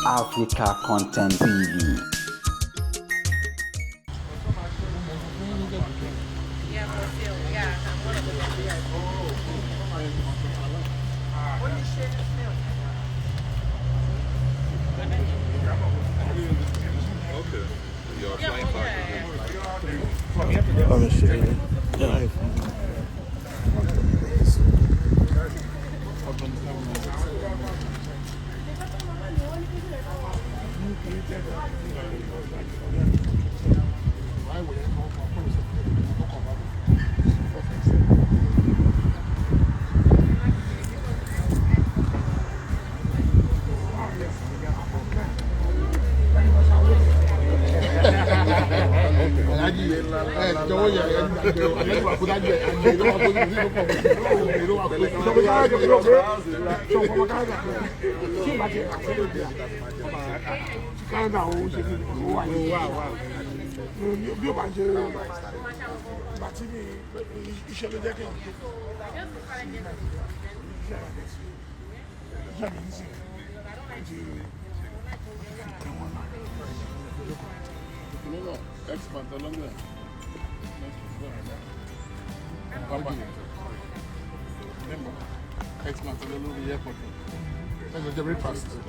Africa Content TV.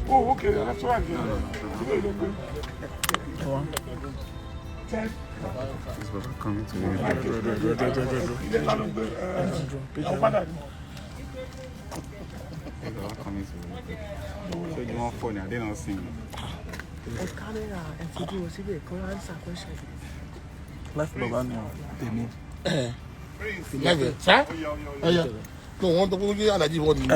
Oh, okay, that's right. This was coming to me. So you want phone? I didn't see. Camera and video was even a answer question. Left Bavania. Sir? No, one to put you on a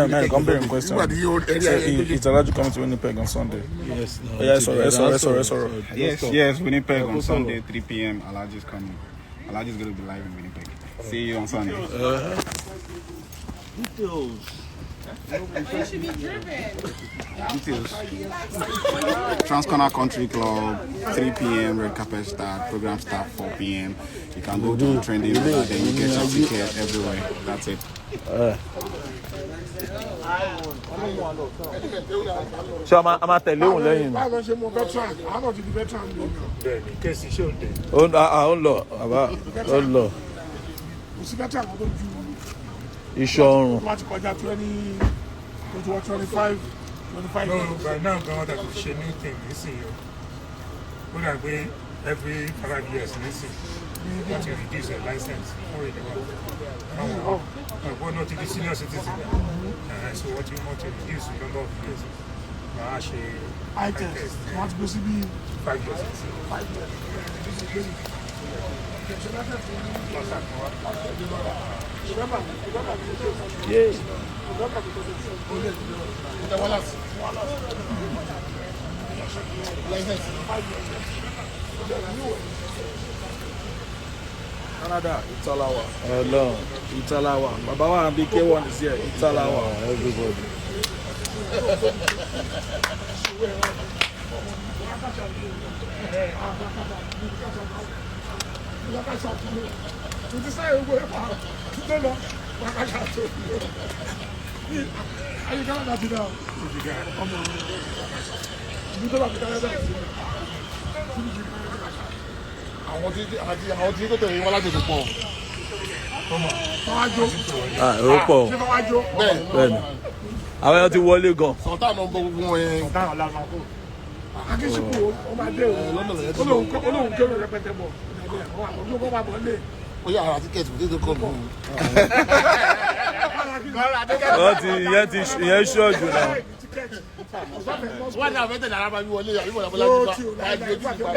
Man, come back in question. It's allowed to come to Winnipeg on Sunday. Yes. No, yeah, sorry. Yes, Winnipeg on Sunday, 3 p.m. Alaji's coming. Alaji's going to be live in Winnipeg. See you on Sunday. Details. You should be driven. Details. Transcorner Country Club, 3 p.m. Red carpet start. Program start 4 p.m. You can go to Trending, then you get your ticket everywhere. That's it. So I'm at the loan lane. You sure? 25. No, by now, God, that we should need things. Listen, we are going every 5 years. Listen, want to reduce the license. We're not to be senior citizen. So, what you want to reduce the number of years? I test. What's supposed to be 5 years. 5 years. Yes. Canada, Italawa. Hello, Italawa. Babawa and BK1 is here. Italawa. Everybody. Àwọn èèyàn ti wọlé gan. Sọ̀tà náà bọ̀ gbogbo wọn yẹn. Akíṣùkú ọmọdé olóhùn kéré rẹpẹtẹ bọ̀. Olóhùn bá bọ̀ lé. Ó yà ara tíkẹ́ẹ̀tì kò tètè kọ́ mi. Wọ́n ti ìyẹn ṣọ́ọ̀jù náà. Wọ́n ní àwọn ẹ̀tẹ̀ náírà máa ń wọlé àbí wọ́n làbọ̀ láti bá.